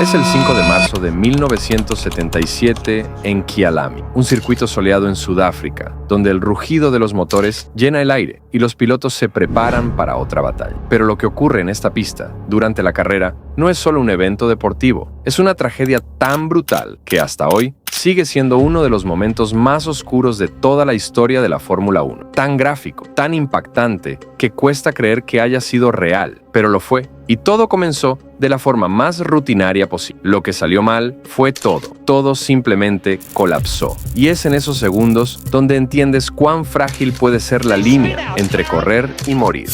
Es el 5 de marzo de 1977 en Kyalami, un circuito soleado en Sudáfrica, donde el rugido de los motores llena el aire y los pilotos se preparan para otra batalla. Pero lo que ocurre en esta pista, durante la carrera, no es solo un evento deportivo, es una tragedia tan brutal que hasta hoy sigue siendo uno de los momentos más oscuros de toda la historia de la Fórmula 1. Tan gráfico, tan impactante, que cuesta creer que haya sido real, pero lo fue. Y todo comenzó de la forma más rutinaria posible. Lo que salió mal fue todo simplemente colapsó. Y es en esos segundos donde entiendes cuán frágil puede ser la línea entre correr y morir.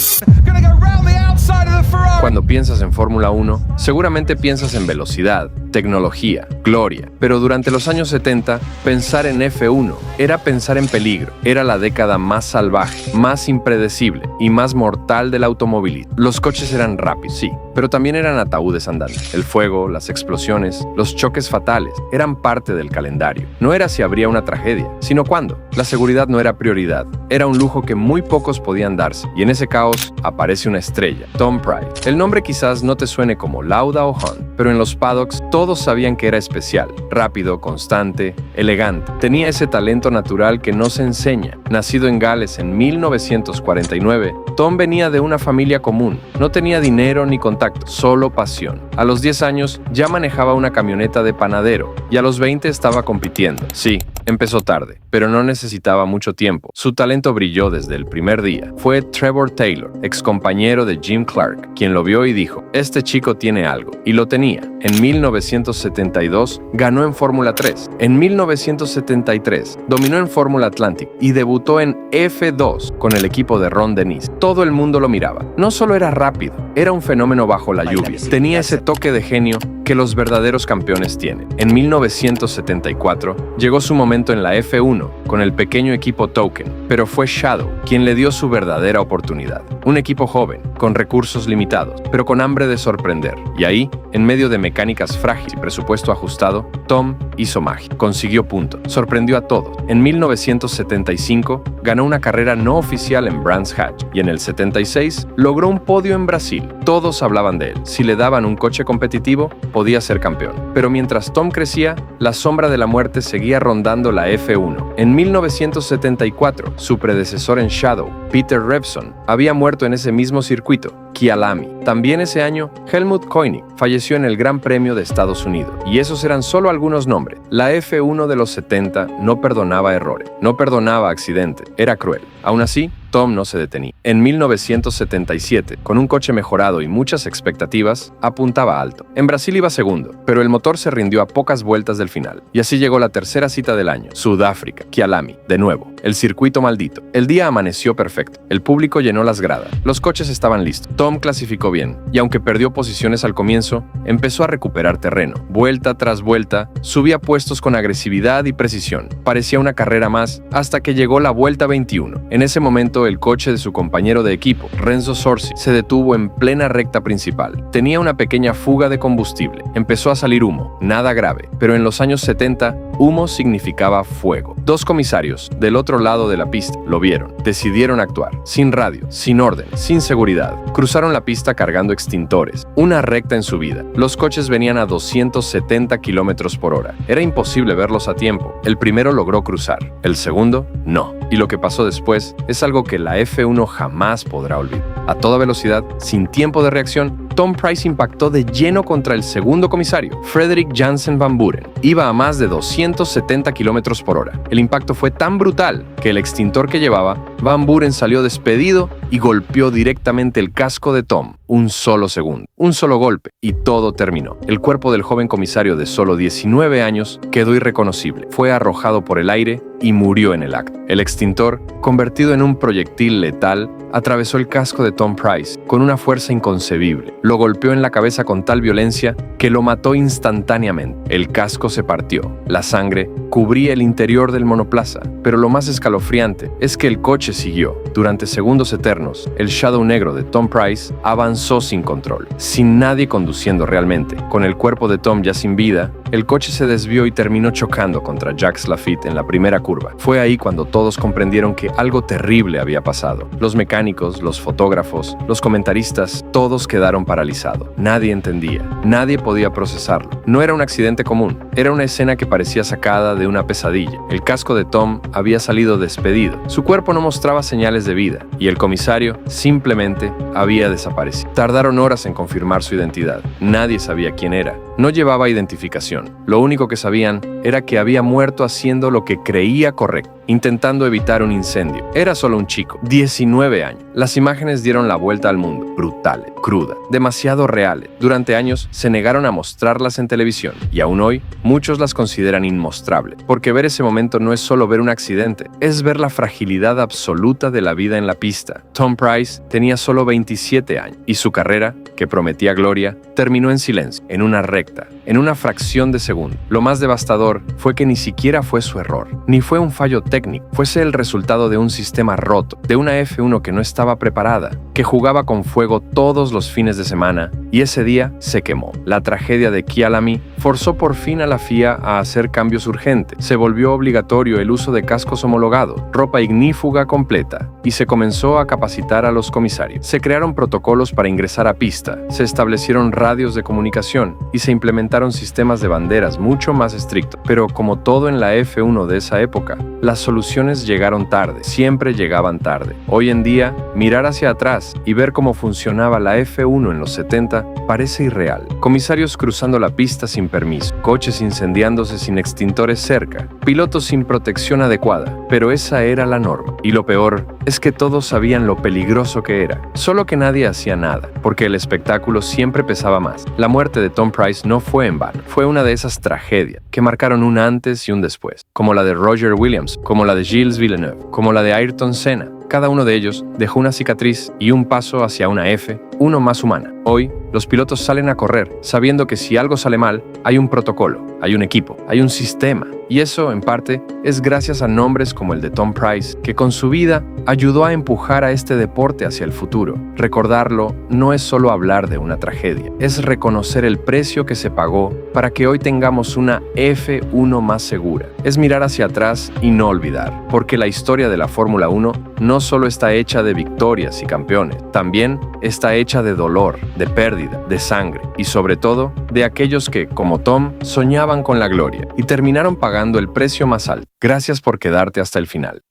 Cuando piensas en Fórmula 1, seguramente piensas en velocidad, tecnología, gloria. Pero durante los años 70, pensar en F1 era pensar en peligro. Era la década más salvaje, más impredecible y más mortal del automovilismo. Los coches eran rápidos, sí, pero también eran ataúdes andantes. El fuego, las explosiones, los choques fatales eran parte del calendario. No era si habría una tragedia, sino cuándo. La seguridad no era prioridad. Era un lujo que muy pocos podían darse. Y en ese caos aparece una estrella, Tom Pryce. El nombre quizás no te suene como Lauda o Hunt, pero en los paddocks todos sabían que era especial, rápido, constante, elegante. Tenía ese talento natural que no se enseña. Nacido en Gales en 1949, Tom venía de una familia común. No tenía dinero ni contacto, solo pasión. A los 10 años ya manejaba una camioneta de panadero y a los 20 estaba compitiendo. Sí, empezó tarde, pero no necesitaba mucho tiempo. Su talento brilló desde el primer día. Fue Trevor Taylor, excompañero de Jim Clark, quien lo vio y dijo, este chico tiene algo. Y lo tenía. En 1972 ganó en Fórmula 3. En 1973 dominó en Fórmula Atlantic y debutó en F2 con el equipo de Ron Dennis. Todo el mundo lo miraba. No solo era rápido, era un fenómeno bajo la lluvia. Tenía ese toque de genio que los verdaderos campeones tienen. En 1974 llegó su momento en la F1 con el pequeño equipo Token, pero fue Shadow quien le dio su verdadera oportunidad. Un equipo joven, con recursos limitados, pero con hambre de sorprender. Y ahí, en medio de mecánicas frágiles y presupuesto ajustado, Tom hizo magia. Consiguió puntos. Sorprendió a todos. En 1975 ganó una carrera no oficial en Brands Hatch y en el 76 logró un podio en Brasil. Todos hablaban de él. Si le daban un coche competitivo, podía ser campeón. Pero mientras Tom crecía, la sombra de la muerte seguía rondando la F1. En 1974, su predecesor en Shadow, Peter Revson, había muerto en ese mismo circuito, Kyalami. También ese año, Helmut Koenig falleció en el Gran Premio de Estados Unidos. Y esos eran solo algunos nombres. La F1 de los 70 no perdonaba errores, no perdonaba accidentes, era cruel. Aún así, Tom no se detenía. En 1977, con un coche mejorado y muchas expectativas, apuntaba alto. En Brasil iba segundo, pero el motor se rindió a pocas vueltas del final. Y así llegó la tercera cita del año, Sudáfrica, Kyalami, de nuevo, el circuito maldito. El día amaneció perfecto. El público llenó las gradas. Los coches estaban listos. Tom clasificó bien, y aunque perdió posiciones al comienzo, empezó a recuperar terreno. Vuelta tras vuelta, subía puestos con agresividad y precisión. Parecía una carrera más, hasta que llegó la vuelta 21. En ese momento, el coche de su compañero de equipo, Renzo Sorsi, se detuvo en plena recta principal. Tenía una pequeña fuga de combustible. Empezó a salir humo, nada grave, pero en los años 70, humo significaba fuego. Dos comisarios, del otro lado de la pista, lo vieron. Decidieron actuar, sin radio, sin orden, sin seguridad. Cruzaron la pista cargando extintores. Una recta en subida. Los coches venían a 270 kilómetros por hora. Era imposible verlos a tiempo. El primero logró cruzar, el segundo, no. Y lo que pasó después es algo que la F1 jamás podrá olvidar. A toda velocidad, sin tiempo de reacción, Tom Pryce impactó de lleno contra el segundo comisario, Frederik Jansen Van Buren. Iba a más de 270 kilómetros por hora. El impacto fue tan brutal que el extintor que llevaba, Van Buren salió despedido y golpeó directamente el casco de Tom. Un solo segundo, un solo golpe, y todo terminó. El cuerpo del joven comisario de solo 19 años quedó irreconocible. Fue arrojado por el aire y murió en el acto. El extintor, convertido en un proyectil letal, atravesó el casco de Tom Pryce con una fuerza inconcebible. Lo golpeó en la cabeza con tal violencia que lo mató instantáneamente. El casco se partió. La sangre cubría el interior del monoplaza, pero lo más escalofriante es que el coche siguió. Durante segundos eternos, el Shadow negro de Tom Pryce avanzó sin control, sin nadie conduciendo realmente. Con el cuerpo de Tom ya sin vida, El coche se desvió y terminó chocando contra Jacques Lafitte en la primera curva. Fue ahí cuando todos comprendieron que algo terrible había pasado. Los mecánicos, los fotógrafos, los comentaristas, todos quedaron paralizados. Nadie entendía, nadie podía procesarlo. No era un accidente común, era una escena que parecía sacada de una pesadilla. El casco de Tom había salido despedido, su cuerpo no mostraba señales de vida y el comisario simplemente había desaparecido. Tardaron horas en confirmar su identidad. Nadie sabía quién era. No llevaba identificación. Lo único que sabían era que había muerto haciendo lo que creía correcto, intentando evitar un incendio. Era solo un chico, 19 años. Las imágenes dieron la vuelta al mundo, brutales, crudas, demasiado reales. Durante años se negaron a mostrarlas en televisión y aún hoy muchos las consideran inmostrables, porque ver ese momento no es solo ver un accidente, es ver la fragilidad absoluta de la vida en la pista. Tom Price tenía solo 27 años y su carrera, que prometía gloria, terminó en silencio, en una recta, en una fracción de segundo. Lo más devastador fue que ni siquiera fue su error, ni fue un fallo técnico, fuese el resultado de un sistema roto, de una F1 que no estaba preparada, que jugaba con fuego todos los fines de semana y ese día se quemó. La tragedia de Kyalami forzó por fin a la FIA a hacer cambios urgentes. Se volvió obligatorio el uso de cascos homologados, ropa ignífuga completa y se comenzó a capacitar a los comisarios. Se crearon protocolos para ingresar a pista, se establecieron radios de comunicación y se implementaron sistemas de banderas mucho más estrictos. Pero como todo en la F1 de esa época, las soluciones llegaron tarde, siempre llegaban tarde. Hoy en día, mirar hacia atrás y ver cómo funcionaba la F1 en los 70 parece irreal. Comisarios cruzando la pista sin permiso, coches incendiándose sin extintores cerca, pilotos sin protección adecuada, pero esa era la norma. Y lo peor es que todos sabían lo peligroso que era, solo que nadie hacía nada, porque el espectáculo siempre pesaba más. La muerte de Tom Price no fue en vano, fue una de esas tragedias que marcaron un antes y un después, como la de Roger Williams, como la de Gilles Villeneuve, como la de Ayrton Senna. Cada uno de ellos dejó una cicatriz y un paso hacia una F1 más humana. Hoy, los pilotos salen a correr sabiendo que si algo sale mal, hay un protocolo, hay un equipo, hay un sistema. Y eso, en parte, es gracias a nombres como el de Tom Price, que con su vida ayudó a empujar a este deporte hacia el futuro. Recordarlo no es solo hablar de una tragedia, es reconocer el precio que se pagó para que hoy tengamos una F1 más segura. Es mirar hacia atrás y no olvidar, porque la historia de la Fórmula 1 no solo está hecha de victorias y campeones, también está hecha de dolor, de pérdida, de sangre y sobre todo de aquellos que, como Tom, soñaban con la gloria y terminaron pagando el precio más alto. Gracias por quedarte hasta el final.